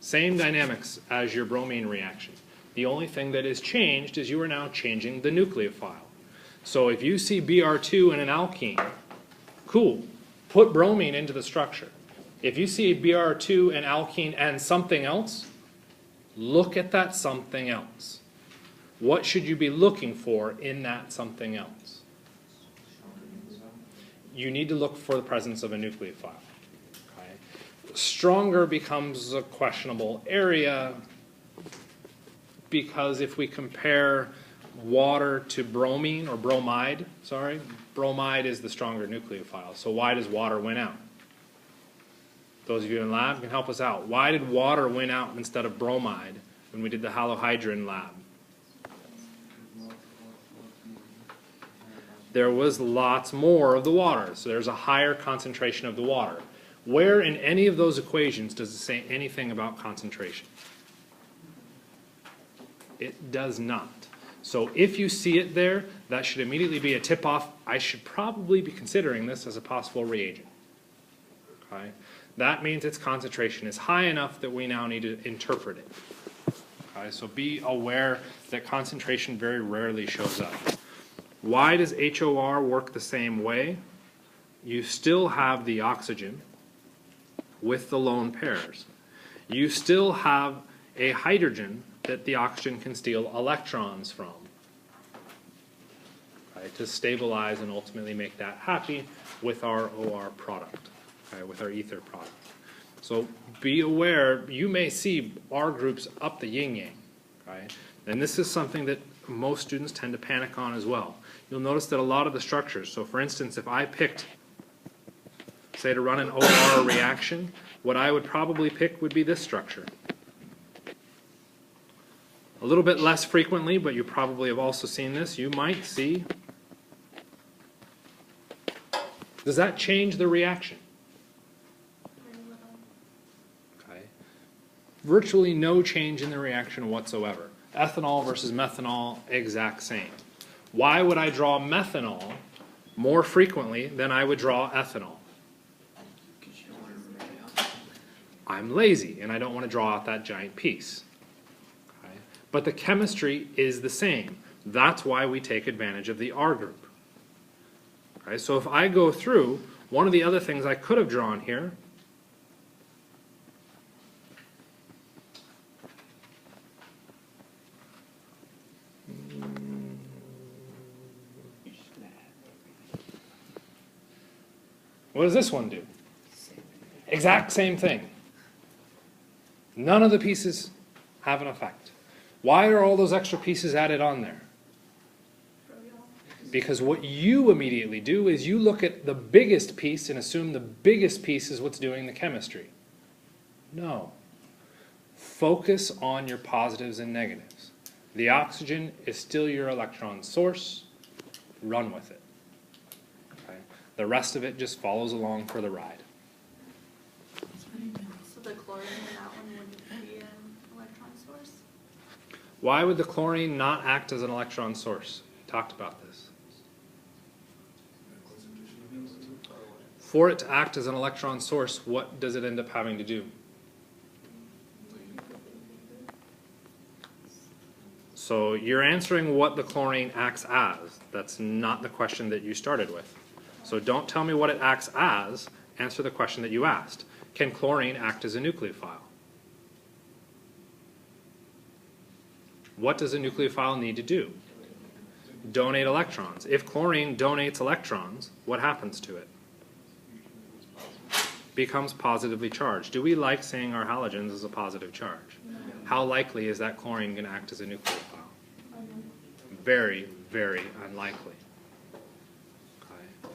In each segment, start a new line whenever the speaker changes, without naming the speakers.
Same dynamics as your bromine reaction. The only thing that is changed is you are now changing the nucleophile. So if you see Br2 in an alkene, cool, put bromine into the structure. If you see Br2 and alkene and something else, look at that something else. What should you be looking for in that something else? You need to look for the presence of a nucleophile. Okay? Stronger becomes a questionable area because if we compare water to bromine, or bromide, sorry, bromide is the stronger nucleophile. So why does water win out? Those of you in lab can help us out. Why did water win out instead of bromide when we did the halohydrin lab? There was lots more of the water, so there's a higher concentration of the water. Where in any of those equations does it say anything about concentration? It does not. So if you see it there, that should immediately be a tip-off. I should probably be considering this as a possible reagent. Okay? That means its concentration is high enough that we now need to interpret it. Okay? So be aware that concentration very rarely shows up. Why does HOR work the same way? You still have the oxygen with the lone pairs. You still have a hydrogen that the oxygen can steal electrons from, okay, to stabilize and ultimately make that happy with our OR product, okay, with our ether product. So be aware, you may see R groups up the yin-yang, okay? And this is something that most students tend to panic on as well. You'll notice that a lot of the structures, so for instance, if I picked, say, to run an OR reaction, what I would probably pick would be this structure. A little bit less frequently, but you probably have also seen this. You might see, does that change the reaction? Okay. Virtually no change in the reaction whatsoever. Ethanol versus methanol, exact same. Why would I draw methanol more frequently than I would draw ethanol? I'm lazy and I don't want to draw out that giant piece. Okay? But the chemistry is the same. That's why we take advantage of the R group. Okay? So if I go through, one of the other things I could have drawn here what does this one do? Exact same thing. None of the pieces have an effect. Why are all those extra pieces added on there? Because what you immediately do is you look at the biggest piece and assume the biggest piece is what's doing the chemistry. No. Focus on your positives and negatives. The oxygen is still your electron source. Run with it. Okay? The rest of it just follows along for the ride.
So the chlorine in that one wouldn't be an electron source?
Why would the chlorine not act as an electron source? We talked about this. For it to act as an electron source, what does it end up having to do? So you're answering what the chlorine acts as. That's not the question that you started with. So don't tell me what it acts as. Answer the question that you asked. Can chlorine act as a nucleophile? What does a nucleophile need to do? Donate electrons. If chlorine donates electrons, what happens to it? Becomes positively charged. Do we like saying our halogens as a positive charge?
No.
How likely is that chlorine going to act as a nucleophile? Very, very unlikely. Okay.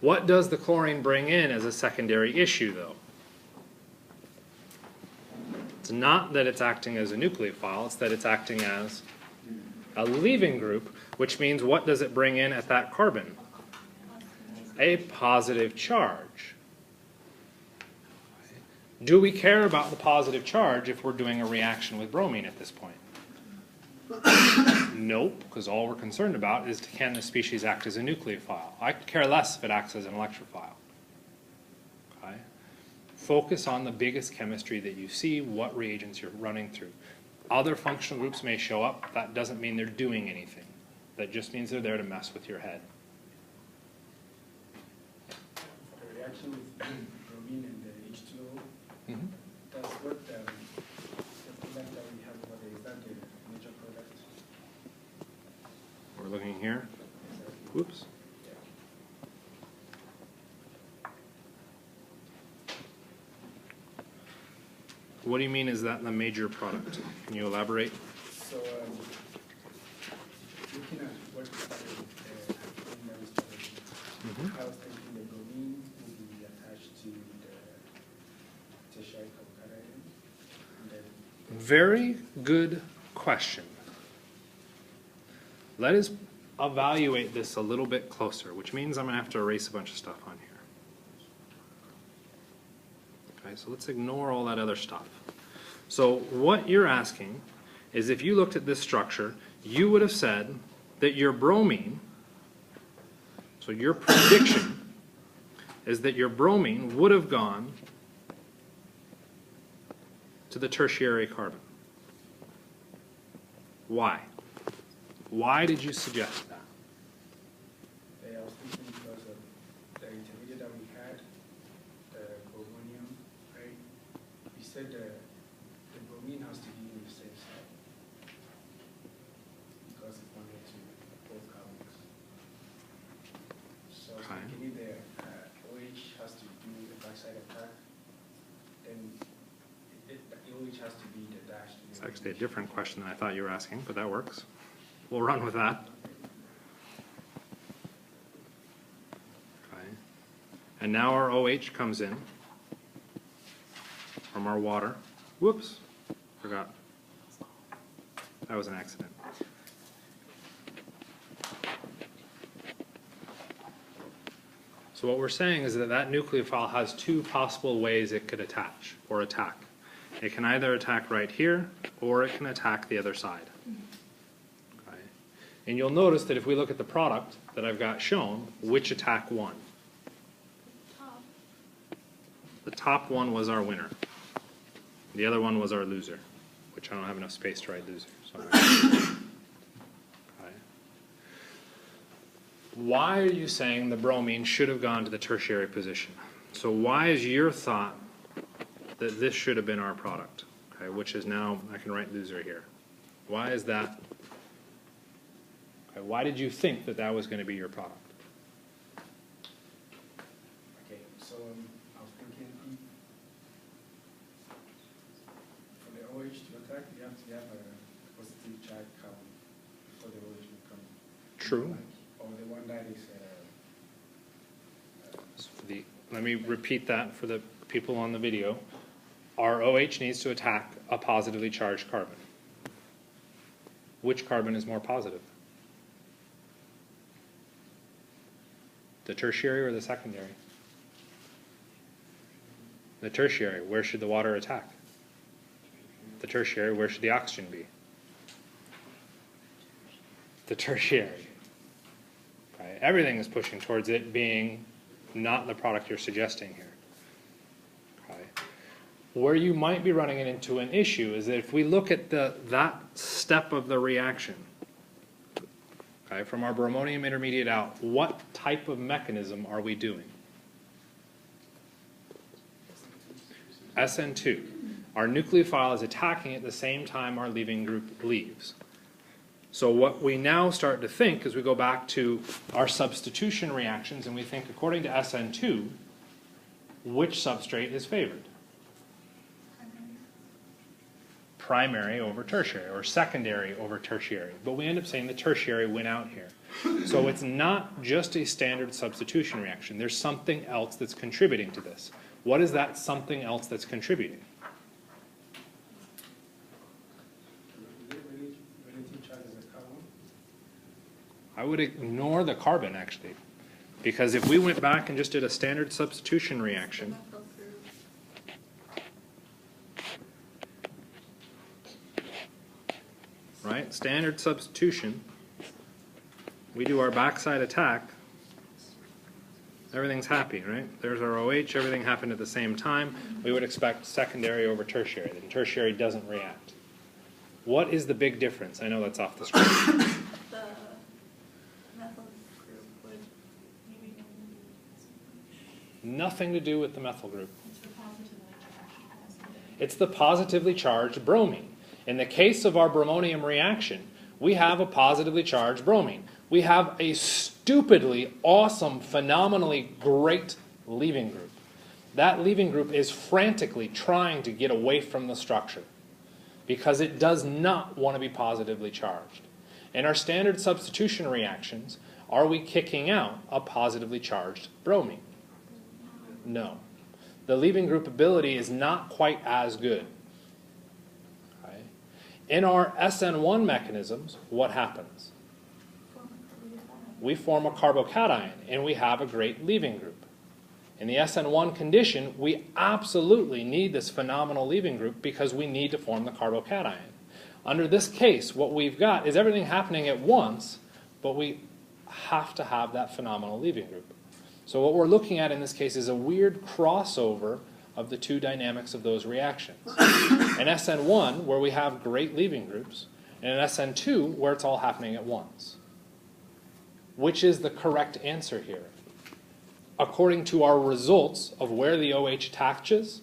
What does the chlorine bring in as a secondary issue, though? It's not that it's acting as a nucleophile, it's that it's acting as a leaving group, which means what does it bring in at that carbon? A positive charge. Do we care about the positive charge if we're doing a reaction with bromine at this point? Nope, because all we're concerned about is can the species act as a nucleophile. I could care less if it acts as an electrophile. Okay? Focus on the biggest chemistry that you see, what reagents you're running through. Other functional groups may show up. That doesn't mean they're doing anything. That just means they're there to mess with your head.
The reaction with bromine and the H2O,
Mm-hmm.
that's what the product that we have over there, is that the major product?
We're looking here.
Exactly.
Whoops. What do you mean is that the major product? Can you elaborate?
So, looking at what I was thinking the bromine will be attached to the tertiary carbocation, and then
Very good question. Let us evaluate this a little bit closer, which means I'm going to have to erase a bunch of stuff on here. Okay, so let's ignore all that other stuff. So what you're asking is if you looked at this structure, you would have said that your bromine, so your prediction is that your bromine would have gone to the tertiary carbon. Why? Why did you suggest that?
I was thinking because of the intermediate that we had, the bromonium, right? We said the bromine has to be in the same side because it's bonded to both carbons. So
Okay.
thinking the OH has to do the backside attack, then the OH has to be the dash.
It's actually a different question than I thought you were asking, but that works. We'll run with that. Okay. And now our OH comes in from our water. Whoops, forgot. That was an accident. So what we're saying is that that nucleophile has two possible ways it could attach or attack. It can either attack right here, or it can attack the other side. Okay. And you'll notice that if we look at the product that I've got shown, which attack won?
Top.
The top one was our winner. The other one was our loser, which I don't have enough space to write loser. Sorry. Okay. Why are you saying the bromine should have gone to the tertiary position? So why is your thought that this should have been our product? Okay, which is now, I can write loser here. Why is that? Okay, why did you think that that was going to be your product?
Okay, so I was thinking for the OH to attack, you have to have a positive charge carbon before the OH will come.
True.
Or the one that is
So let me repeat that for the people on the video. Our OH needs to attack a positively charged carbon. Which carbon is more positive? The tertiary or the secondary? The tertiary, where should the water attack? The tertiary, where should the oxygen be? The tertiary. Okay. Everything is pushing towards it being not the product you're suggesting here. Okay. Where you might be running it into an issue is that if we look at that step of the reaction, okay, from our bromonium intermediate out, what type of mechanism are we doing? SN2. Our nucleophile is attacking at the same time our leaving group leaves. So what we now start to think is we go back to our substitution reactions and we think according to SN2, which substrate is favored? Primary over tertiary, or secondary over tertiary. But we end up saying the tertiary win out here. So it's not just a standard substitution reaction. There's something else that's contributing to this. What is that something else that's contributing?
relative charge as a carbon.
I would ignore the carbon, actually. Because if we went back and just did a standard substitution reaction, right? Standard substitution, we do our backside attack, Everything's happy, right? There's our OH, everything happened at the same time. We would expect secondary over tertiary, and tertiary doesn't react. What is the big difference? I know that's off the screen.
The methyl group would maybe
Nothing to do with the methyl group. It's the positively charged bromine. In the case of our bromonium reaction, we have a positively charged bromine. We have a stupidly awesome, phenomenally great leaving group. That leaving group is frantically trying to get away from the structure because it does not want to be positively charged. In our standard substitution reactions, are we kicking out a positively charged bromine? No. The leaving group ability is not quite as good. Okay. In our SN1 mechanisms, what happens? We form a carbocation, and we have a great leaving group. In the SN1 condition, we absolutely need this phenomenal leaving group because we need to form the carbocation. Under this case, what we've got is everything happening at once, but we have to have that phenomenal leaving group. So what we're looking at in this case is a weird crossover of the two dynamics of those reactions. In SN1, where we have great leaving groups, and in SN2, where it's all happening at once. Which is the correct answer here? According to our results of where the OH attaches,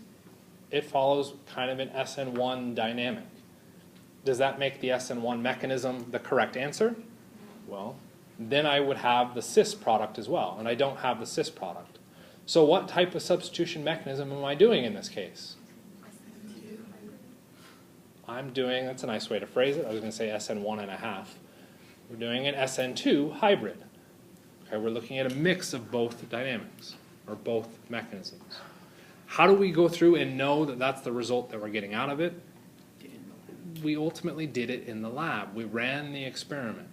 it follows kind of an SN1 dynamic. Does that make the SN1 mechanism the correct answer? Well, then I would have the cis product as well, and I don't have the cis product. So what type of substitution mechanism am I doing in this case? I'm doing, that's a nice way to phrase it, I was going to say SN1.5. We're doing an SN2 hybrid. Okay, we're looking at a mix of both dynamics, or both mechanisms. How do we go through and know that that's the result that we're getting out of it? We ultimately did it in the lab. We ran the experiment.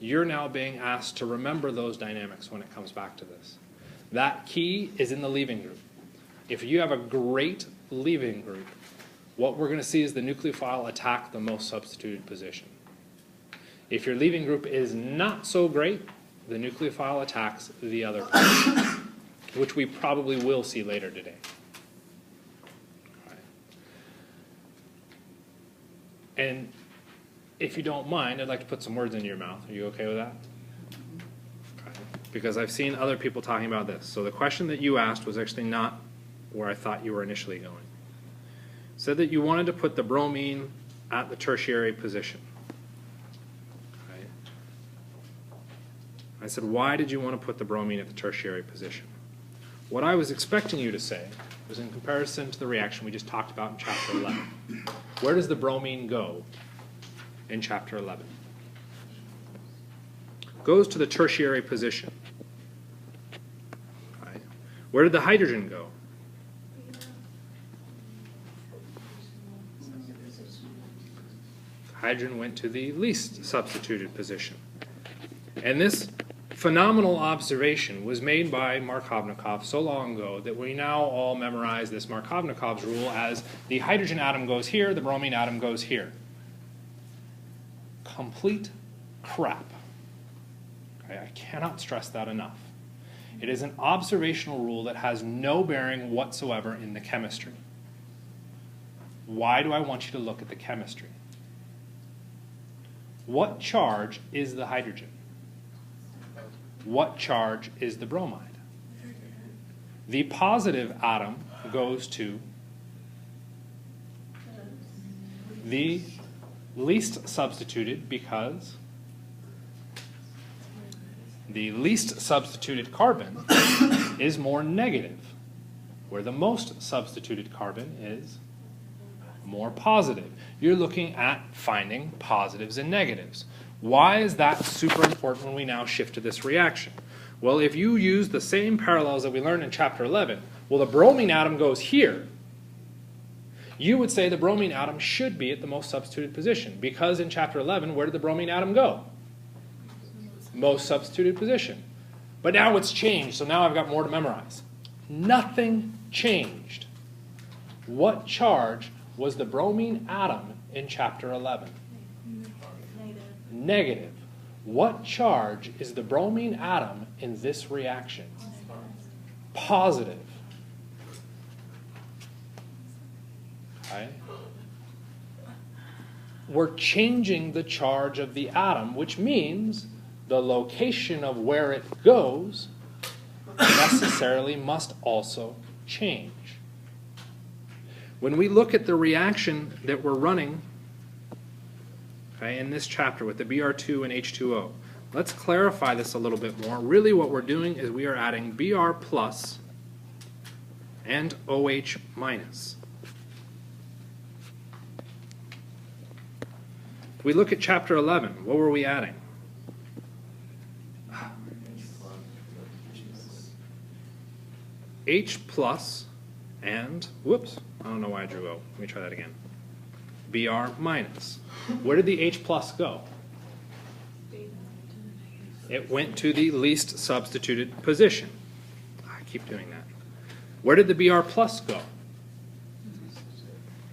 You're now being asked to remember those dynamics when it comes back to this. That key is in the leaving group. If you have a great leaving group, what we're going to see is the nucleophile attack the most substituted position. If your leaving group is not so great, the nucleophile attacks the other position, which we probably will see later today. And if you don't mind, I'd like to put some words in your mouth. Are you okay with that? Okay. Because I've seen other people talking about this. So the question that you asked was actually not where I thought you were initially going. It said that you wanted to put the bromine at the tertiary position. Okay. I said, why did you want to put the bromine at the tertiary position? What I was expecting you to say was in comparison to the reaction we just talked about in chapter 11. Where does the bromine go in chapter 11? Goes to the tertiary position. Okay. Where did the hydrogen go? Hydrogen went to the least substituted position. And this phenomenal observation was made by Markovnikov so long ago that we now all memorize this Markovnikov's rule as the hydrogen atom goes here, the bromine atom goes here. Complete crap. Okay, I cannot stress that enough. It is an observational rule that has no bearing whatsoever in the chemistry. Why do I want you to look at the chemistry? What charge is the hydrogen? What charge is the bromide? The positive atom goes to the least substituted because the least substituted carbon is more negative, where the most substituted carbon is more positive. You're looking at finding positives and negatives. Why is that super important when we now shift to this reaction? Well, if you use the same parallels that we learned in chapter 11, well, the bromine atom goes here. You would say the bromine atom should be at the most substituted position, because in chapter 11, where did the bromine atom go? Most substituted position. But now it's changed, so now I've got more to memorize. Nothing changed. What charge was the bromine atom in chapter 11? Negative. What charge is the bromine atom in this reaction? positive. Okay? We're changing the charge of the atom, which means the location of where it goes necessarily must also change. When we look at the reaction that we're running, okay, in this chapter with the Br2 and H2O, let's clarify this a little bit more. Really what we're doing is we are adding Br plus and OH minus. If we look at chapter 11, what were we adding? H plus and, whoops, I don't know why I drew O. Let me try that again. Br minus. Where did the H plus go? It went to the least substituted position. I keep doing that. Where did the Br plus go?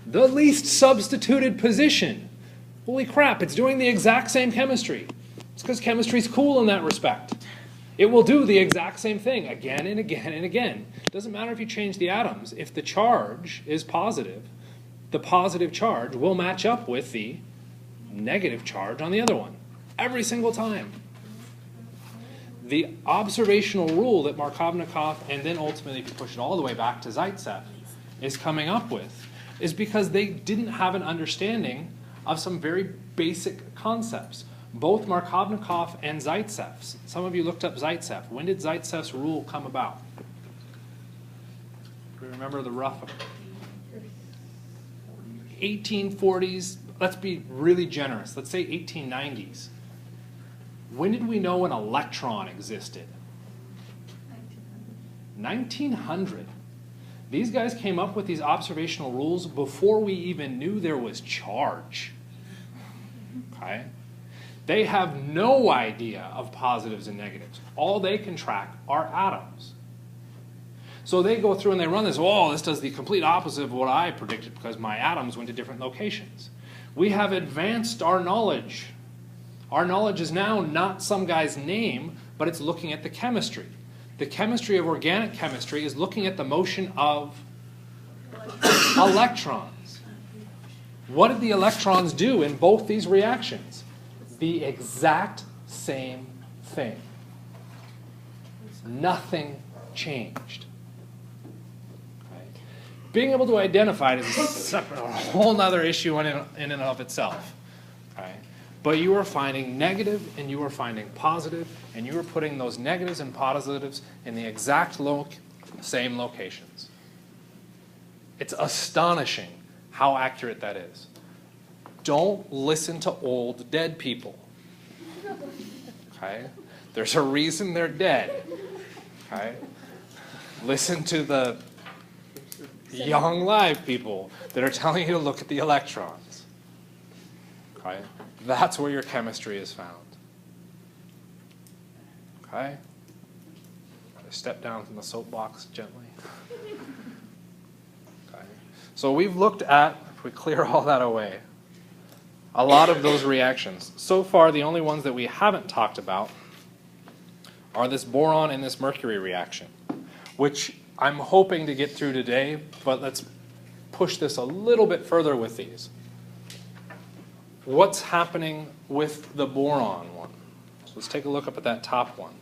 The least substituted position. Holy crap, it's doing the exact same chemistry. It's because chemistry's cool in that respect. It will do the exact same thing again and again and again. It doesn't matter if you change the atoms. If the charge is positive, the positive charge will match up with the negative charge on the other one. Every single time. The observational rule that Markovnikov, and then ultimately if you push it all the way back to Zaitsev, is coming up with, is because they didn't have an understanding of some very basic concepts. Both Markovnikov and Zaitsev's. Some of you looked up Zaitsev. When did Zaitsev's rule come about? Do you remember the rough 1840s? Let's be really generous. Let's say 1890s. When did we know an electron existed? 1900. These guys came up with these observational rules before we even knew there was charge. Okay? They have no idea of positives and negatives. All they can track are atoms. So they go through and they run this, oh, this does the complete opposite of what I predicted because my atoms went to different locations. We have advanced our knowledge. Our knowledge is now not some guy's name, but it's looking at the chemistry. The chemistry of organic chemistry is looking at the motion of electrons. What did the electrons do in both these reactions? The exact same thing. Nothing changed. Okay. Being able to identify it is a whole other issue in and of itself. Okay. But you are finding negative and you are finding positive, and you are putting those negatives and positives in the exact same locations. It's astonishing how accurate that is. Don't listen to old dead people. Okay? There's a reason they're dead. Okay? Listen to the young live people that are telling you to look at the electrons. Okay? That's where your chemistry is found. Okay? Step down from the soapbox gently. Okay. So we've looked at, if we clear all that away, a lot of those reactions. So far, the only ones that we haven't talked about are this boron and this mercury reaction, which I'm hoping to get through today, but let's push this a little bit further with these. What's happening with the boron one? So let's take a look up at that top one.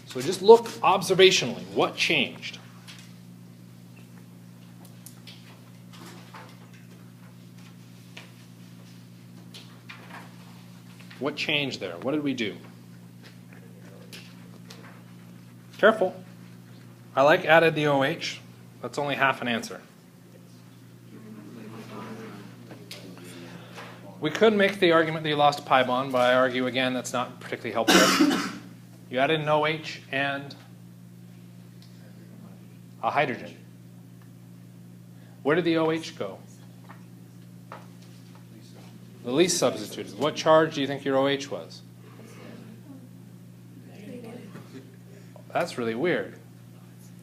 So just look observationally. What changed? What changed there? What did we do? Careful. I like added the OH. That's only half an answer. We could make the argument that you lost a pi bond, but I argue again that's not particularly helpful. You added an OH and a hydrogen. Where did the OH go? The least substituted. What charge do you think your OH was? That's really weird.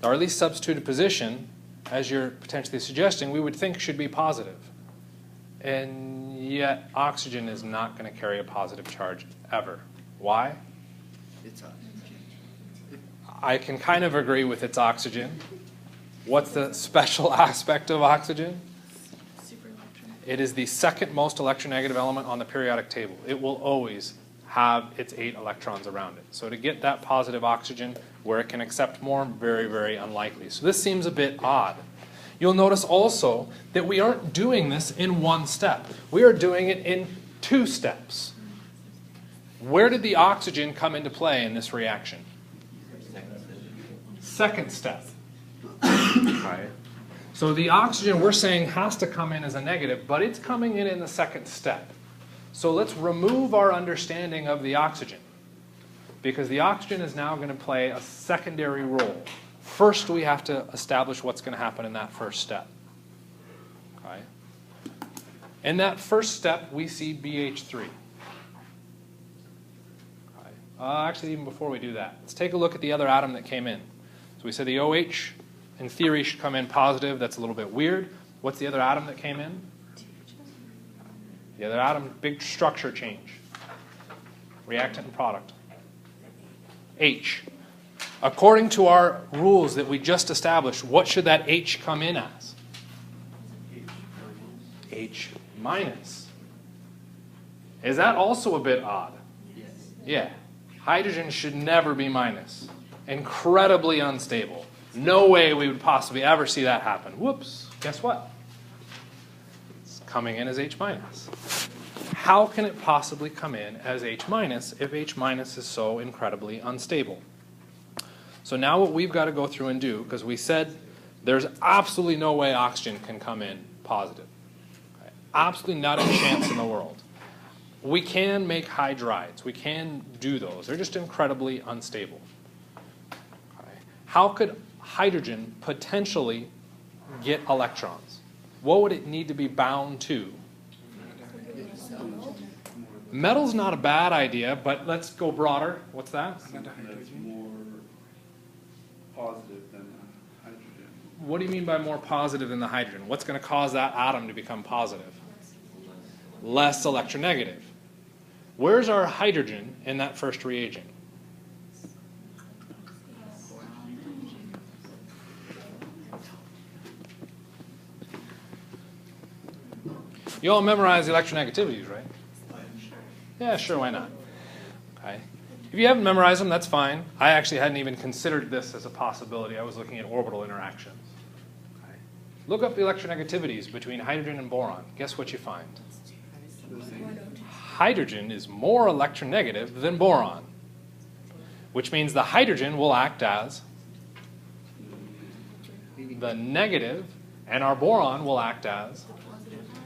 Our least substituted position, as you're potentially suggesting, we would think should be positive. And yet oxygen is not going to carry a positive charge ever. Why?
It's oxygen.
I can kind of agree with its oxygen. What's the special aspect of oxygen?
Super electron.
It is the second most electronegative element on the periodic table. It will always have its 8 electrons around it. So to get that positive oxygen where it can accept more, very, very unlikely. So this seems a bit odd. You'll notice also that we aren't doing this in one step. We are doing it in 2 steps. Where did the oxygen come into play in this reaction? Second step. Right. So the oxygen we're saying has to come in as a negative, but it's coming in the second step. So let's remove our understanding of the oxygen, because the oxygen is now going to play a secondary role. First, we have to establish what's going to happen in that first step. Okay. In that first step, we see BH3. Okay. Actually, even before we do that, let's take a look at the other atom that came in. So we said the OH, in theory, should come in positive. That's a little bit weird. What's the other atom that came in? The other atom, big structure change. Reactant and product. H. According to our rules that we just established, what should that H come in as? H minus. Is that also a bit odd?
Yes.
Yeah. Hydrogen should never be minus. Incredibly unstable. No way we would possibly ever see that happen. Whoops. Guess what? It's coming in as H minus. How can it possibly come in as H minus if H minus is so incredibly unstable? So now what we've got to go through and do, because we said there's absolutely no way oxygen can come in positive. Okay? Absolutely not a chance in the world. We can make hydrides. We can do those. They're just incredibly unstable. Okay? How could hydrogen potentially get electrons? What would it need to be bound to? Metal's not a bad idea, but let's go broader. What's that?
That's more positive than hydrogen.
What do you mean by more positive than the hydrogen? What's going to cause that atom to become positive? Less electronegative. Where's our hydrogen in that first reagent? You all memorize the electronegativities, right? Yeah, sure, why not? Okay. If you haven't memorized them, that's fine. I actually hadn't even considered this as a possibility. I was looking at orbital interactions. Okay. Look up the electronegativities between hydrogen and boron. Guess what you find? Hydrogen is more electronegative than boron, which means the hydrogen will act as the negative, and our boron will act as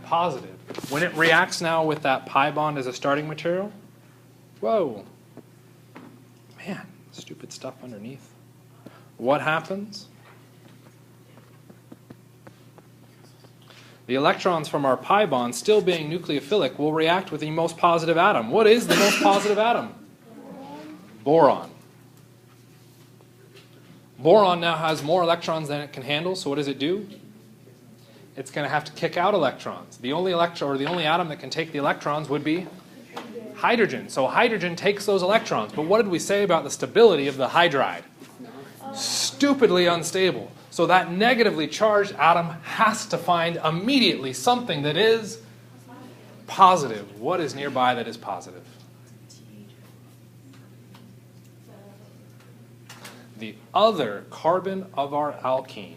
positive. When it reacts now with that pi bond as a starting material, whoa, man, stupid stuff underneath. What happens? The electrons from our pi bond, still being nucleophilic, will react with the most positive atom. What is the most positive atom? Boron. Boron now has more electrons than it can handle, so what does it do? It's going to have to kick out electrons. The only atom that can take the electrons would be hydrogen. So hydrogen takes those electrons. But what did we say about the stability of the hydride? Stupidly unstable. So that negatively charged atom has to find immediately something that is positive. What is nearby that is positive? The other carbon of our alkene.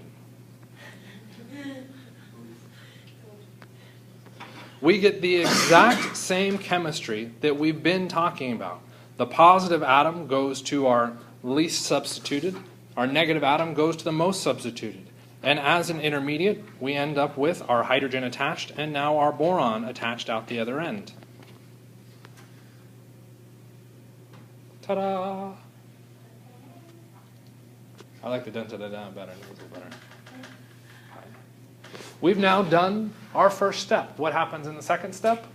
We get the exact same chemistry that we've been talking about. The positive atom goes to our least substituted. Our negative atom goes to the most substituted. And as an intermediate, we end up with our hydrogen attached and now our boron attached out the other end. Ta-da! I like the dun-da-da-da better. We've now done our first step. What happens in the second step?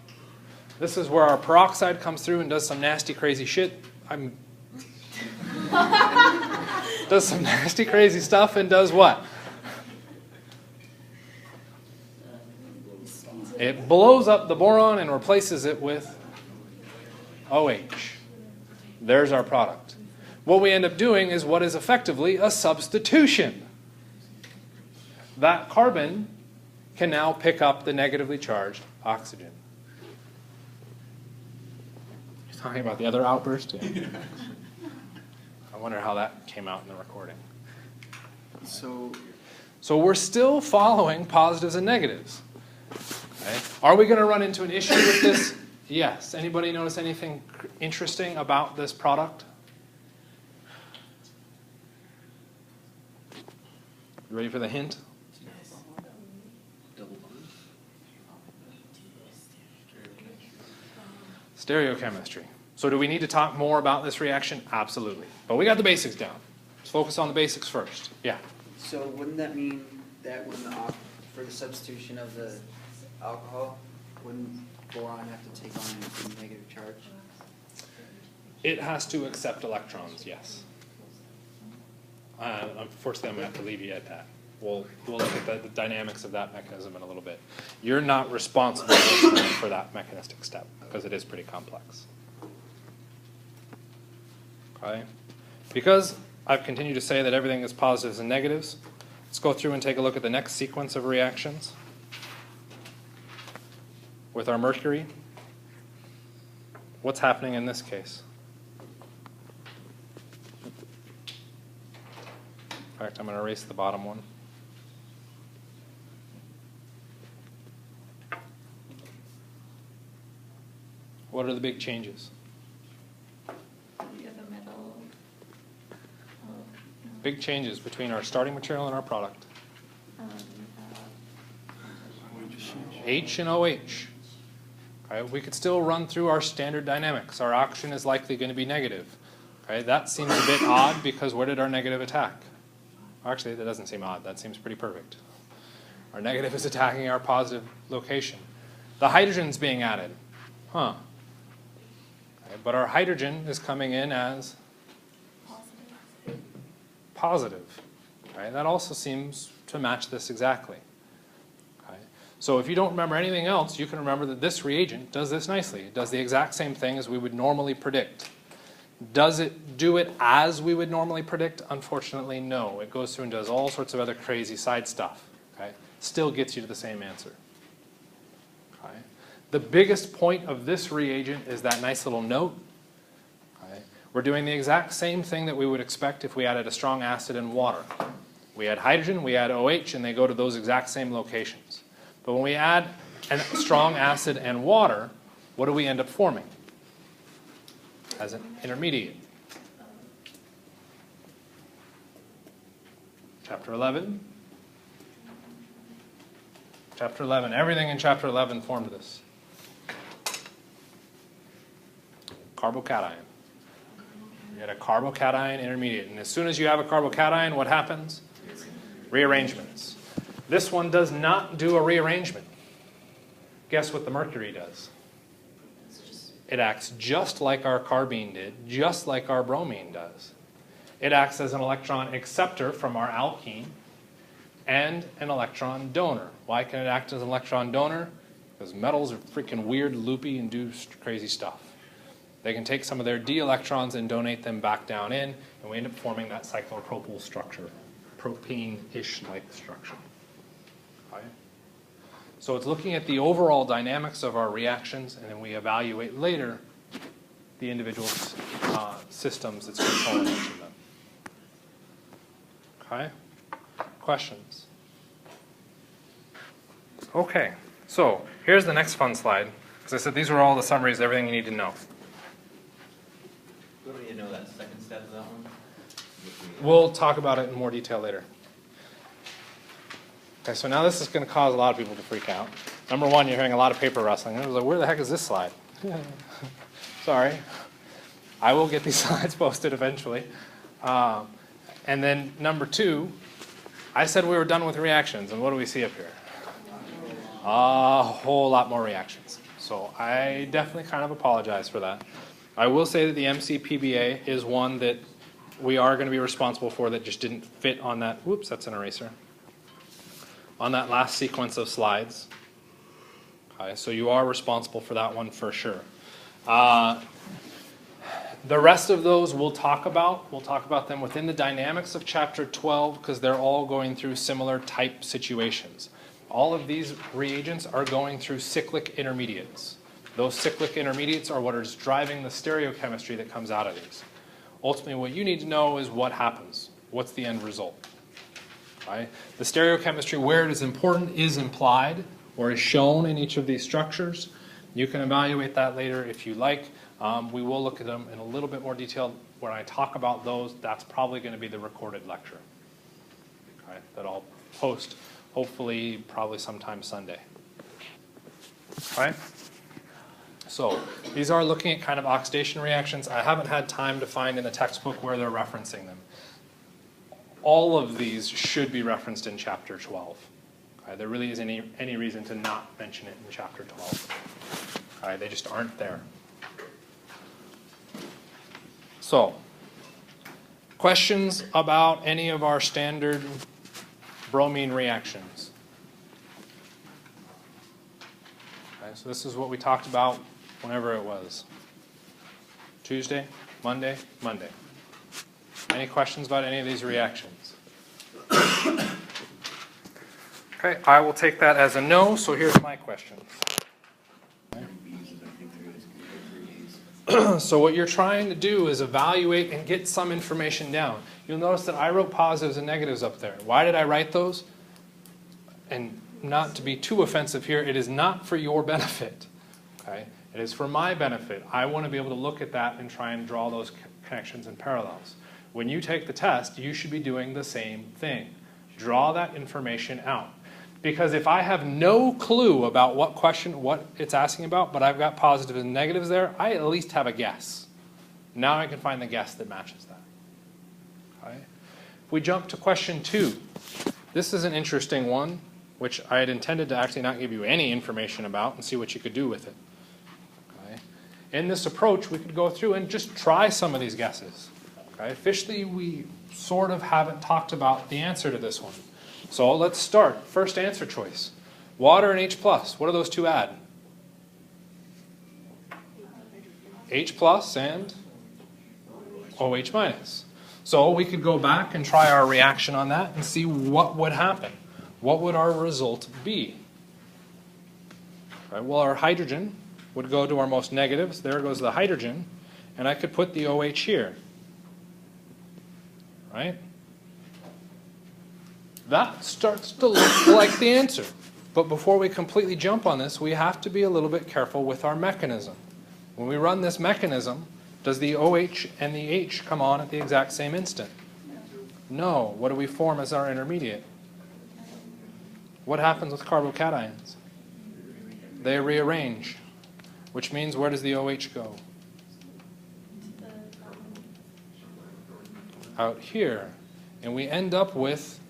This is where our peroxide comes through and does some nasty, crazy shit. Does some nasty, crazy stuff and does what? It blows up the boron and replaces it with OH. There's our product. what we end up doing is what is effectively a substitution. That carbon can now pick up the negatively charged oxygen. You're talking about the other outburst? Yeah. I wonder how that came out in the recording. So we're still following positives and negatives. Okay. Are we going to run into an issue with this? Yes. Anybody notice anything interesting about this product? You ready for the hint? Stereochemistry. So do we need to talk more about this reaction? Absolutely. But we got the basics down. Let's focus on the basics first. Yeah.
So wouldn't that mean that when for the substitution of the alcohol, wouldn't boron have to take on a negative charge?
It has to accept electrons, yes. Unfortunately, I'm going to have to leave you at that. We'll look at the dynamics of that mechanism in a little bit. You're not responsible for that mechanistic step because it is pretty complex. Okay? Because I've continued to say that everything is positives and negatives, let's go through and take a look at the next sequence of reactions with our mercury. What's happening in this case? In fact, I'm going to erase the bottom one. What are the big changes?
You have a metal.
Big changes between our starting material and our product. H and OH. Okay, we could still run through our standard dynamics. Our oxygen is likely going to be negative. Okay, that seems a bit odd because where did our negative attack? Actually, that doesn't seem odd. That seems pretty perfect. Our negative is attacking our positive location. The hydrogen's being added. Huh. Okay, but our hydrogen is coming in as positive. Okay, that also seems to match this exactly. Okay, so if you don't remember anything else, you can remember that this reagent does this nicely. It does the exact same thing as we would normally predict. Does it do it as we would normally predict? Unfortunately, no. It goes through and does all sorts of other crazy side stuff. Okay? Still gets you to the same answer. Okay? The biggest point of this reagent is that nice little note. Okay? We're doing the exact same thing that we would expect if we added a strong acid and water. We add hydrogen, we add OH, and they go to those exact same locations. But when we add a strong acid and water, what do we end up forming as an intermediate? Chapter 11. Chapter 11. Everything in Chapter 11 formed this. Carbocation. You had a carbocation intermediate. And as soon as you have a carbocation, what happens? Rearrangements. This one does not do a rearrangement. Guess what the mercury does? It acts just like our carbene did, just like our bromine does. It acts as an electron acceptor from our alkene and an electron donor. Why can it act as an electron donor? Because metals are freaking weird, loopy, and do crazy stuff. They can take some of their d electrons and donate them back down in, and we end up forming that cyclopropyl structure, propene-ish like structure. Okay? So it's looking at the overall dynamics of our reactions, and then we evaluate later the individual systems that's controlling each of them. Okay? Questions? Okay, so here's the next fun slide. As I said, these are all the summaries, everything you need to know.
We don't need to know that second step of that one.
We'll talk about it in more detail later. Okay, so now this is going to cause a lot of people to freak out. Number one, you're hearing a lot of paper rustling. I was like, where the heck is this slide? Sorry. I will get these slides posted eventually. And then number two, I said we were done with reactions, and what do we see up here? A whole lot more reactions. So I definitely kind of apologize for that. I will say that the MCPBA is one that we are going to be responsible for that just didn't fit on that. Whoops, that's an eraser. On that last sequence of slides. Okay, so you are responsible for that one for sure. The rest of those we'll talk about. We'll talk about them within the dynamics of chapter 12 because they're all going through similar type situations. All of these reagents are going through cyclic intermediates. Those cyclic intermediates are what is driving the stereochemistry that comes out of these. Ultimately, what you need to know is what happens. What's the end result? Right? The stereochemistry, where it is important, is implied or is shown in each of these structures. You can evaluate that later if you like. We will look at them in a little bit more detail. When I talk about those, that's probably going to be the recorded lecture. Okay? That I'll post, hopefully, probably sometime Sunday. All right? So these are looking at kind of oxidation reactions. I haven't had time to find in the textbook where they're referencing them. All of these should be referenced in chapter 12. Okay? There really isn't any reason to not mention it in chapter 12. Okay? They just aren't there. So, questions about any of our standard bromine reactions? Okay, so this is what we talked about whenever it was. Tuesday, Monday, Monday. Any questions about any of these reactions? Okay, I will take that as a no, so here's my questions. So what you're trying to do is evaluate and get some information down. You'll notice that I wrote positives and negatives up there. Why did I write those? And not to be too offensive here, it is not for your benefit. Okay? It is for my benefit. I want to be able to look at that and try and draw those connections and parallels. When you take the test, you should be doing the same thing. Draw that information out. Because if I have no clue about what it's asking about, but I've got positives and negatives there, I at least have a guess. Now I can find the guess that matches that. Okay? If we jump to question 2, this is an interesting one, which I had intended to actually not give you any information about and see what you could do with it. Okay? In this approach, we could go through and just try some of these guesses. Okay? Officially, we sort of haven't talked about the answer to this one. So let's start. First answer choice. Water and H+. What do those two add? H+ and OH-. So we could go back and try our reaction on that and see what would happen. What would our result be? Right, well, our hydrogen would go to our most negatives. There goes the hydrogen. And I could put the OH here. Right? That starts to look like the answer. But before we completely jump on this, we have to be a little bit careful with our mechanism. When we run this mechanism, does the OH and the H come on at the exact same instant? No. What do we form as our intermediate? What happens with carbocations? They rearrange. Which means where does the OH go? Out here. And we end up with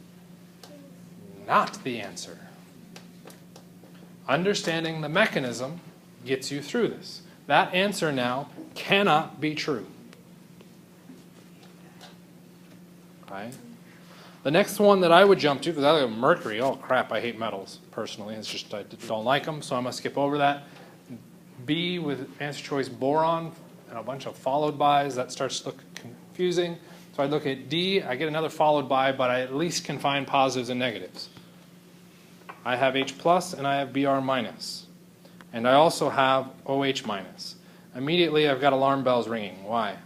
not the answer. Understanding the mechanism gets you through this. That answer now cannot be true. Okay? The next one that I would jump to, because I like mercury, oh crap, I hate metals personally. It's just I don't like them, so I'm going to skip over that. B with answer choice boron and a bunch of followed bys, that starts to look confusing. So I look at D, I get another followed by, but I at least can find positives and negatives. I have H+ and I have Br-. And I also have OH-. Immediately I've got alarm bells ringing. Why?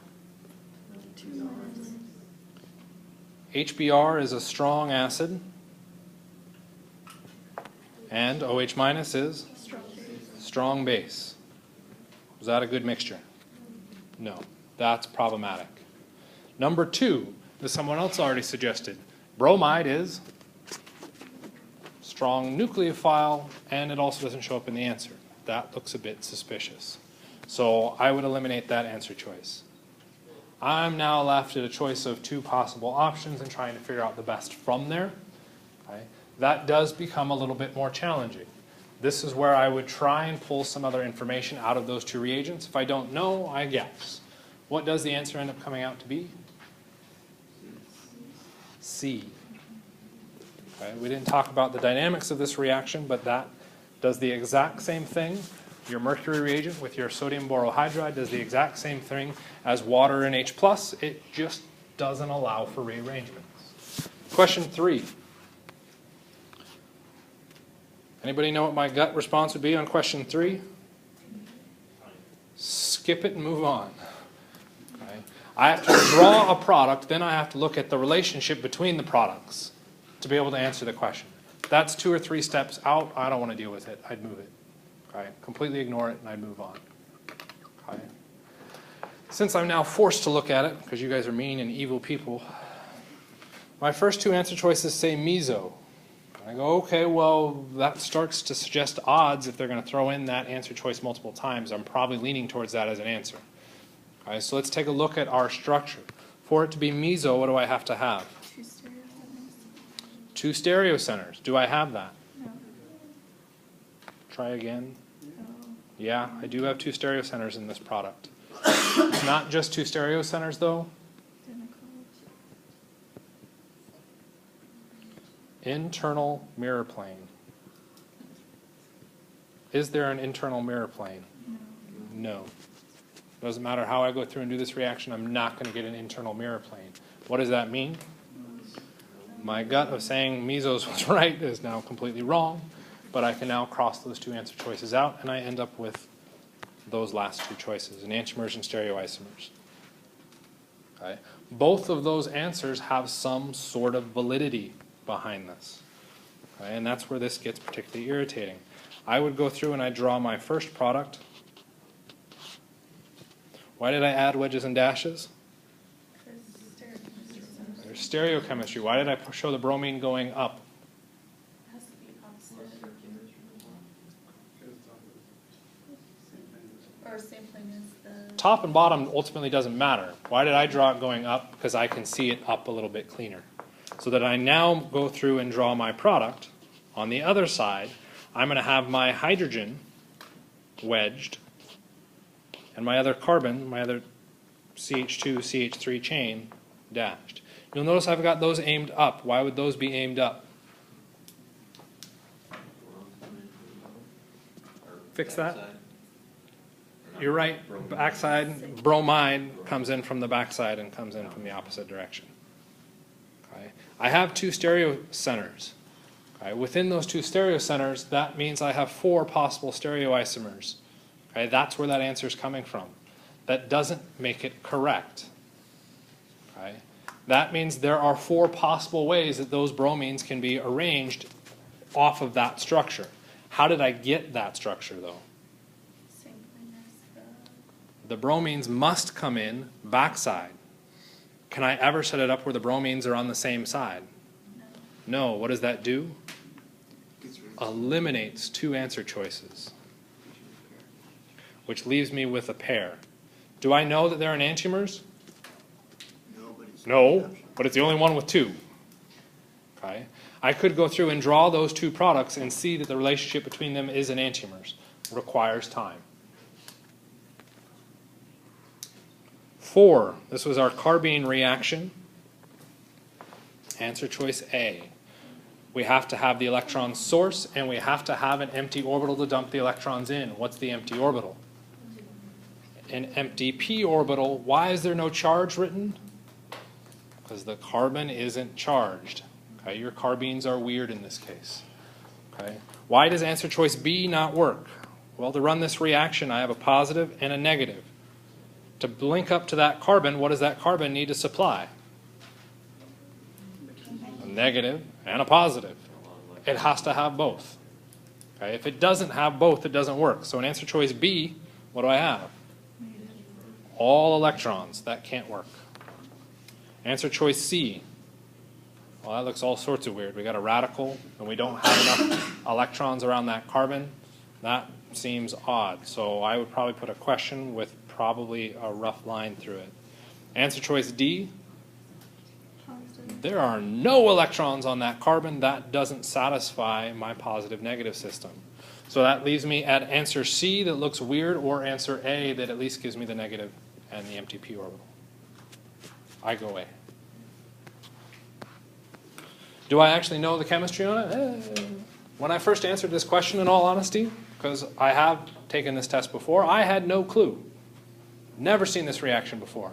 HBr is a strong acid. And OH- is strong base. Was that a good mixture? No. That's problematic. Number 2, as someone else already suggested, bromide is strong nucleophile, and it also doesn't show up in the answer. That looks a bit suspicious. So I would eliminate that answer choice. I'm now left at a choice of 2 possible options and trying to figure out the best from there. Okay? That does become a little bit more challenging. This is where I would try and pull some other information out of those 2 reagents. If I don't know, I guess. What does the answer end up coming out to be? C. Okay, we didn't talk about the dynamics of this reaction, but that does the exact same thing. Your mercury reagent with your sodium borohydride does the exact same thing as water and H+. It just doesn't allow for rearrangements. Question 3. Anybody know what my gut response would be on question 3? Skip it and move on. Okay. I have to draw a product, then I have to look at the relationship between the products to be able to answer the question. That's 2 or 3 steps out. I don't want to deal with it. I'd move it. Okay. Completely ignore it and I'd move on. Okay. Since I'm now forced to look at it, because you guys are mean and evil people, my first 2 answer choices say meso. I go, okay, well, that starts to suggest odds if they're going to throw in that answer choice multiple times. I'm probably leaning towards that as an answer. Okay, so let's take a look at our structure. For it to be meso, what do I have to have?
2 stereo centers.
2 stereo centers. Do I have that?
No.
Try again.
No.
Yeah, I do have 2 stereo centers in this product. It's not just 2 stereo centers, though.
Identical.
Internal mirror plane. Is there an internal mirror plane?
No.
No. Doesn't matter how I go through and do this reaction, I'm not going to get an internal mirror plane. What does that mean? My gut of saying mesos was right is now completely wrong, but I can now cross those 2 answer choices out, and I end up with those last 2 choices, enantiomers and stereoisomers. Okay. Both of those answers have some sort of validity behind this. Okay. And that's where this gets particularly irritating. I would go through and I'd draw my first product. Why did I add wedges and dashes? There's stereochemistry. Why did I show the bromine going up?
It has to be opposite. Or same thing as the.
Top and bottom ultimately doesn't matter. Why did I draw it going up? Because I can see it up a little bit cleaner. So that I now go through and draw my product. On the other side, I'm going to have my hydrogen wedged and my other carbon, my other CH2, CH3 chain dashed. You'll notice I've got those aimed up. Why would those be aimed up? Fix that? You're right. Backside, bromide comes in from the backside and comes in from the opposite direction. Okay. I have 2 stereo centers. Okay. Within those 2 stereo centers, that means I have 4 possible stereoisomers. Okay. That's where that answer is coming from. That doesn't make it correct. Okay. That means there are 4 possible ways that those bromines can be arranged off of that structure. How did I get that structure, though?
Same thing as
The bromines must come in backside. Can I ever set it up where the bromines are on the same side? No. What does that do? Eliminates 2 answer choices, which leaves me with a pair. Do I know that they're enantiomers? No, but it's the only one with 2. Okay. I could go through and draw those 2 products and see that the relationship between them is enantiomers. Requires time. 4, this was our carbene reaction. Answer choice A. We have to have the electron source and we have to have an empty orbital to dump the electrons in. What's the empty orbital? An empty p orbital. Why is there no charge written? Because the carbon isn't charged. Okay, your carbenes are weird in this case. Okay. Why does answer choice B not work? Well, to run this reaction, I have a positive and a negative. To link up to that carbon, what does that carbon need to supply? A negative and a positive. It has to have both. Okay. If it doesn't have both, it doesn't work. So in answer choice B, what do I have? All electrons. That can't work. Answer choice C. Well, that looks all sorts of weird. We got a radical, and we don't have enough electrons around that carbon. That seems odd. So I would probably put a question with probably a rough line through it. Answer choice D.
positive.
There are no electrons on that carbon. That doesn't satisfy my positive-negative system. So that leaves me at answer C that looks weird, or answer A that at least gives me the negative and the empty p orbital. I go A. Do I actually know the chemistry on it? When I first answered this question, in all honesty, because I have taken this test before, I had no clue. Never seen this reaction before.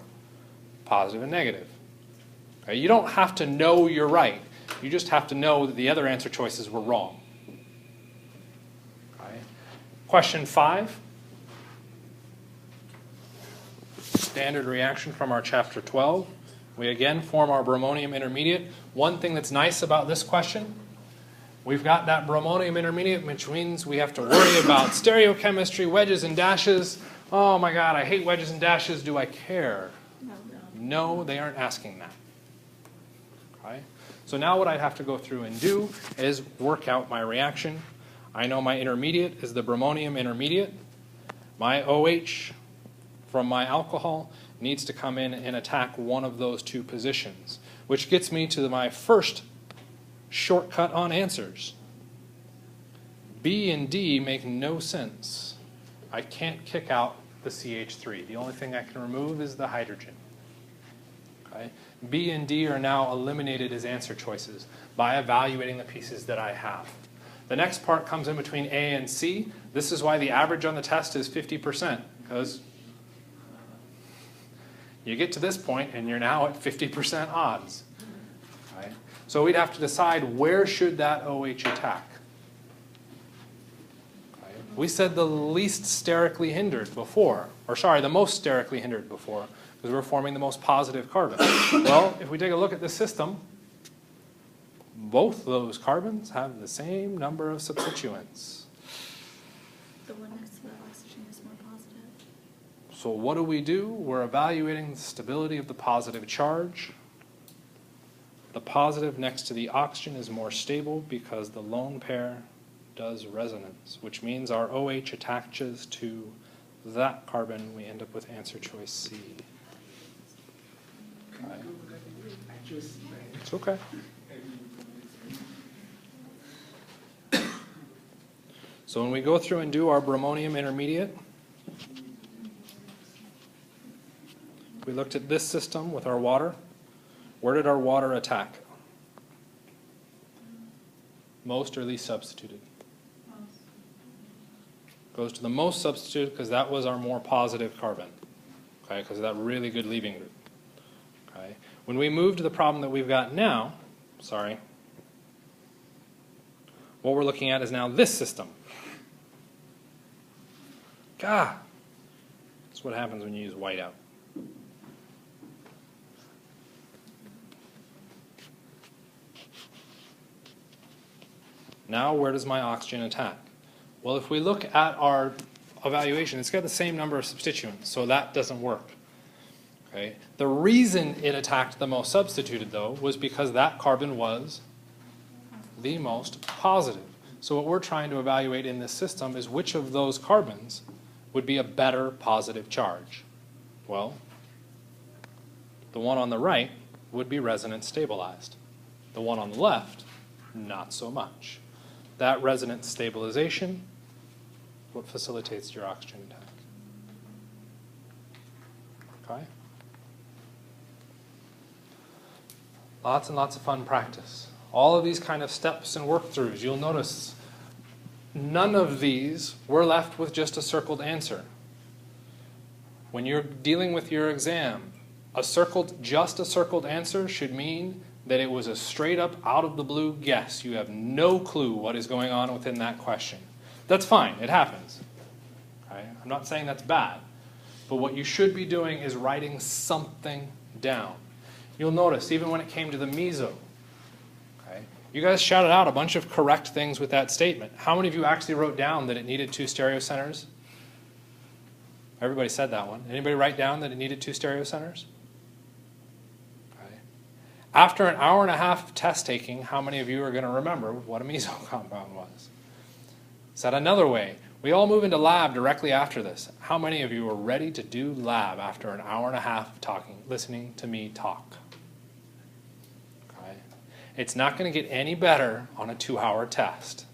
Positive and negative. Okay, you don't have to know you're right. You just have to know that the other answer choices were wrong. Okay. Question 5. Standard reaction from our chapter 12. We again form our bromonium intermediate. One thing that's nice about this question, we've got that bromonium intermediate, which means we have to worry about stereochemistry, wedges and dashes. Oh my God, I hate wedges and dashes. Do I care? No, they aren't asking that. Okay? So now what I'd have to go through and do is work out my reaction. I know my intermediate is the bromonium intermediate. My OH from my alcohol needs to come in and attack one of those two positions, which gets me to my first shortcut on answers. B and D make no sense. I can't kick out the CH3. The only thing I can remove is the hydrogen. Okay? B and D are now eliminated as answer choices by evaluating the pieces that I have. The next part comes in between A and C. This is why the average on the test is 50%, because you get to this point and you're now at 50% odds. Okay? So we'd have to decide where should that OH attack. Okay? We said the least sterically hindered before, or sorry, the most sterically hindered before, because we're forming the most positive carbon. Well, if we take a look at this system, both those carbons have the same number of substituents.
The one next to the oxygen is more positive.
So what do? We're evaluating the stability of the positive charge. The positive next to the oxygen is more stable because the lone pair does resonance, which means our OH attaches to that carbon. We end up with answer choice C. Okay. It's okay. So when we go through and do our bromonium intermediate, we looked at this system with our water. Where did our water attack? Most or least substituted? Goes to the most substituted because that was our more positive carbon. Okay, because of that really good leaving group. Okay. When we move to the problem that we've got now, what we're looking at is now this system. God, that's what happens when you use whiteout. Now, where does my oxygen attack? Well, if we look at our evaluation, it's got the same number of substituents, so that doesn't work. Okay? The reason it attacked the most substituted, though, was because that carbon was the most positive. So what we're trying to evaluate in this system is which of those carbons would be a better positive charge. Well, the one on the right would be resonance stabilized. The one on the left, not so much. That resonance stabilization, what facilitates your oxygen attack. Okay? Lots and lots of fun practice. All of these kind of steps and work-throughs, you'll notice none of these were left with just a circled answer. When you're dealing with your exam, just a circled answer should mean that it was a straight up out of the blue guess. You have no clue what is going on within that question. That's fine, it happens. Okay? I'm not saying that's bad, but what you should be doing is writing something down. You'll notice even when it came to the meso, okay, you guys shouted out a bunch of correct things with that statement. How many of you actually wrote down that it needed 2 stereocenters? Everybody said that one. Anybody write down that it needed 2 stereocenters? After an hour and a half of test taking, how many of you are going to remember what a meso compound was? Said another way, we all move into lab directly after this. How many of you are ready to do lab after an hour and a half of listening to me talk? Okay. It's not going to get any better on a 2-hour test.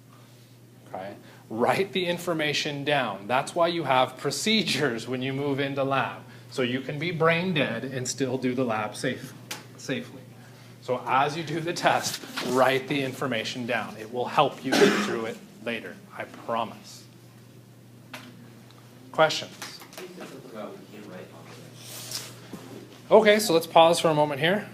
Okay. Write the information down. That's why you have procedures when you move into lab. So you can be brain dead and still do the lab safely. So as you do the test, write the information down. It will help you get through it later, I promise. Questions? Okay, so let's pause for a moment here.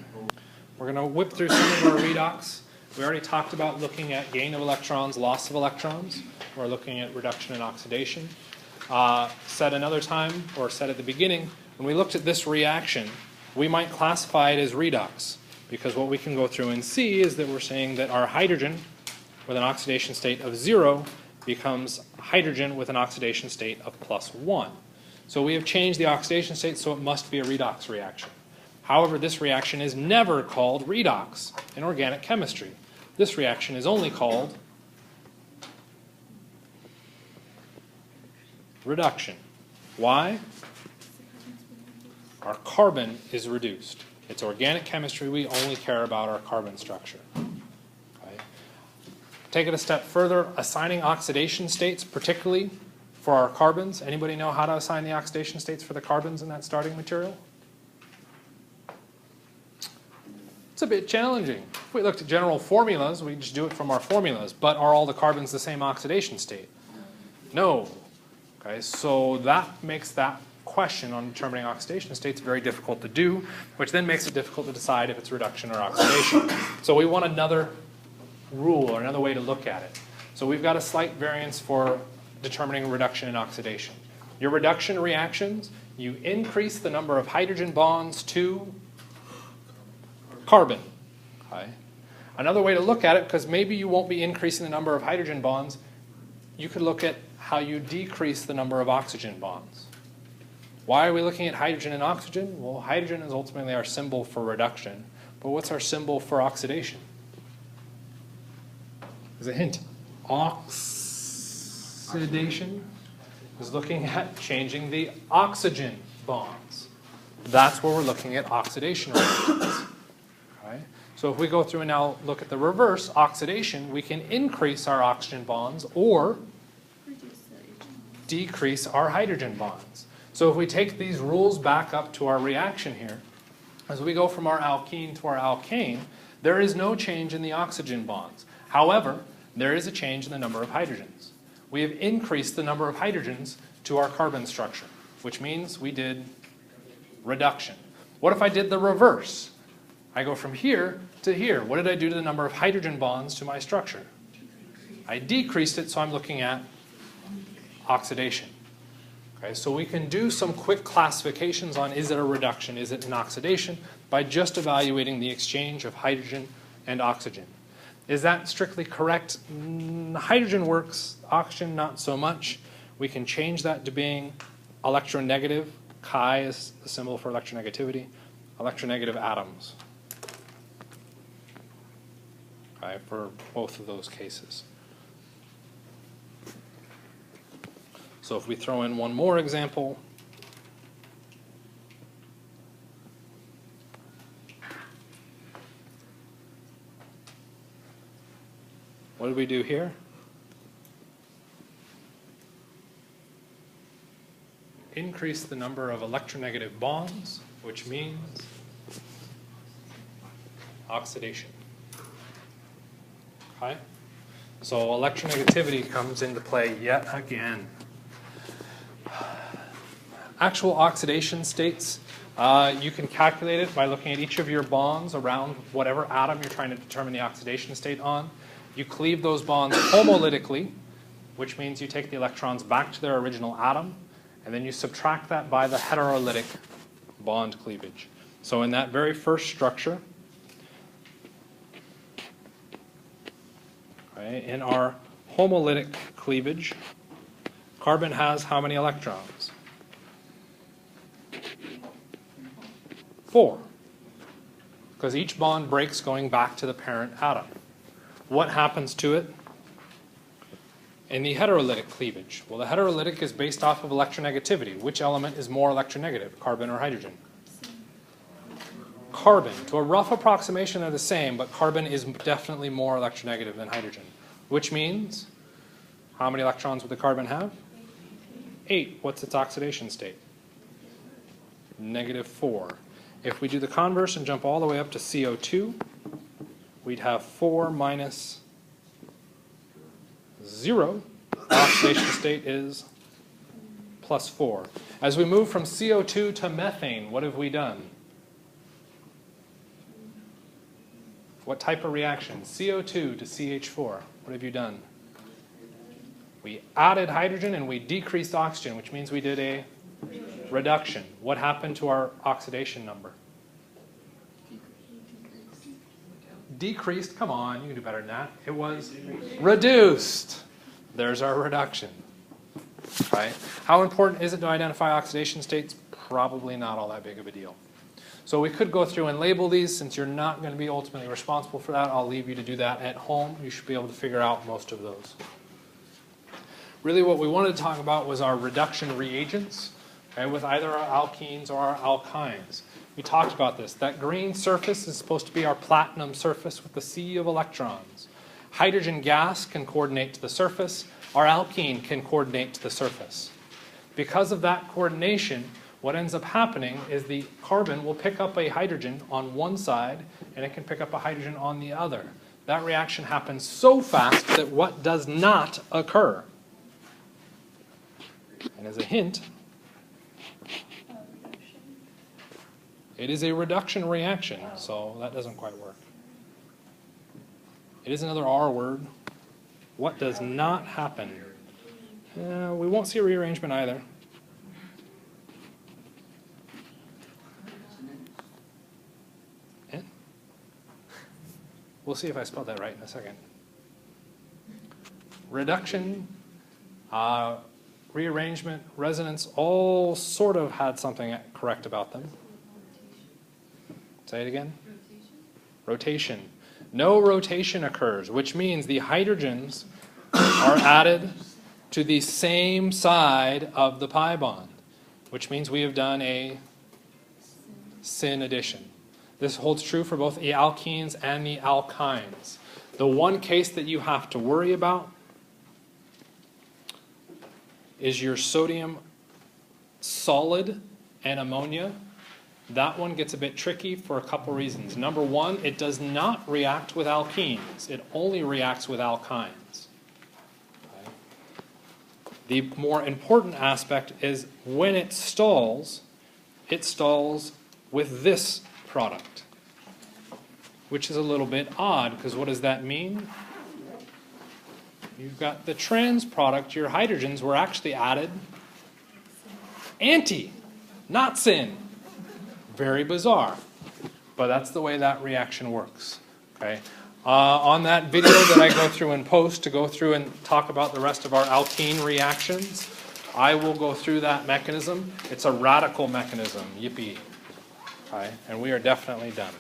We're going to whip through some of our redox. We already talked about looking at gain of electrons, loss of electrons. We're looking at reduction and oxidation. Said another time, or said at the beginning, when we looked at this reaction, we might classify it as redox, because what we can go through and see is that we're saying that our hydrogen with an oxidation state of 0 becomes hydrogen with an oxidation state of +1. So we have changed the oxidation state, so it must be a redox reaction. However, this reaction is never called redox in organic chemistry. This reaction is only called reduction. Why? Our carbon is reduced. It's organic chemistry. We only care about our carbon structure. Okay. Take it a step further, assigning oxidation states, particularly for our carbons. Anybody know how to assign the oxidation states for the carbons in that starting material? It's a bit challenging. If we looked at general formulas, we just do it from our formulas. But are all the carbons the same oxidation state? No. Okay, so that makes that question on determining oxidation states very difficult to do, which then makes it difficult to decide if it's reduction or oxidation. So we want another rule or another way to look at it. So we've got a slight variance for determining reduction and oxidation. Your reduction reactions, you increase the number of hydrogen bonds to carbon. Okay. Another way to look at it, because maybe you won't be increasing the number of hydrogen bonds, you could look at how you decrease the number of oxygen bonds. Why are we looking at hydrogen and oxygen? Well, hydrogen is ultimately our symbol for reduction, but what's our symbol for oxidation? There's a hint. Oxidation is looking at changing the oxygen bonds. That's where we're looking at oxidation reactions. Okay? So if we go through and now look at the reverse, oxidation, we can increase our oxygen bonds or decrease our hydrogen bonds. So if we take these rules back up to our reaction here, as we go from our alkene to our alkane, there is no change in the oxygen bonds. However, there is a change in the number of hydrogens. We have increased the number of hydrogens to our carbon structure, which means we did reduction. What if I did the reverse? I go from here to here. What did I do to the number of hydrogen bonds to my structure? I decreased it, so I'm looking at oxidation. Okay, so we can do some quick classifications on is it a reduction, is it an oxidation, by just evaluating the exchange of hydrogen and oxygen. Is that strictly correct? Hydrogen works, oxygen not so much. We can change that to being electronegative. Chi is the symbol for electronegativity. Electronegative atoms. Okay, for both of those cases. So if we throw in one more example, what did we do here? Increase the number of electronegative bonds, which means oxidation. Okay? So electronegativity comes into play yet again. Actual oxidation states, you can calculate it by looking at each of your bonds around whatever atom you're trying to determine the oxidation state on. You cleave those bonds homolytically, which means you take the electrons back to their original atom, and then you subtract that by the heterolytic bond cleavage. So in that very first structure, okay, in our homolytic cleavage, carbon has how many electrons? 4. Because each bond breaks going back to the parent atom. What happens to it in the heterolytic cleavage? Well, the heterolytic is based off of electronegativity. Which element is more electronegative, carbon or hydrogen? Carbon. To a rough approximation, they're the same, but carbon is definitely more electronegative than hydrogen. Which means, how many electrons would the carbon have? 8. What's its oxidation state? -4. If we do the converse and jump all the way up to CO2, we'd have 4 minus 0. Oxidation state is plus 4. As we move from CO2 to methane, what have we done? What type of reaction? CO2 to CH4. What have you done? We added hydrogen and we decreased oxygen, which means we did a reduction. What happened to our oxidation number? Decreased. Come on, you can do better than that. It was reduced. There's our reduction. Right? How important is it to identify oxidation states? Probably not all that big of a deal. So we could go through and label these. Since you're not going to be ultimately responsible for that, I'll leave you to do that at home. You should be able to figure out most of those. Really what we wanted to talk about was our reduction reagents, okay, with either our alkenes or our alkynes. We talked about this. That green surface is supposed to be our platinum surface with the sea of electrons. Hydrogen gas can coordinate to the surface. Our alkene can coordinate to the surface. Because of that coordination, what ends up happening is the carbon will pick up a hydrogen on one side and it can pick up a hydrogen on the other. That reaction happens so fast that what does not occur? And as a hint, it is a reduction reaction, so that doesn't quite work. It is another R word. What does not happen? We won't see a rearrangement either. We'll see if I spelled that right in a second. Reduction, rearrangement, resonance, all sort of had something correct about them. Say it again. Rotation. No rotation occurs, which means the hydrogens are added to the same side of the pi bond, which means we have done a syn addition. This holds true for both the alkenes and the alkynes. The one case that you have to worry about is your sodium solid and ammonia. That one gets a bit tricky for a couple reasons. Number one, it does not react with alkenes. It only reacts with alkynes. Okay. The more important aspect is when it stalls with this product, which is a little bit odd, because what does that mean? You've got the trans product, your hydrogens were actually added anti, not syn. Very bizarre, but that's the way that reaction works. Okay. On that video that I go through in post to go through and talk about the rest of our alkene reactions, I will go through that mechanism. It's a radical mechanism. Yippee. Okay. And we are definitely done.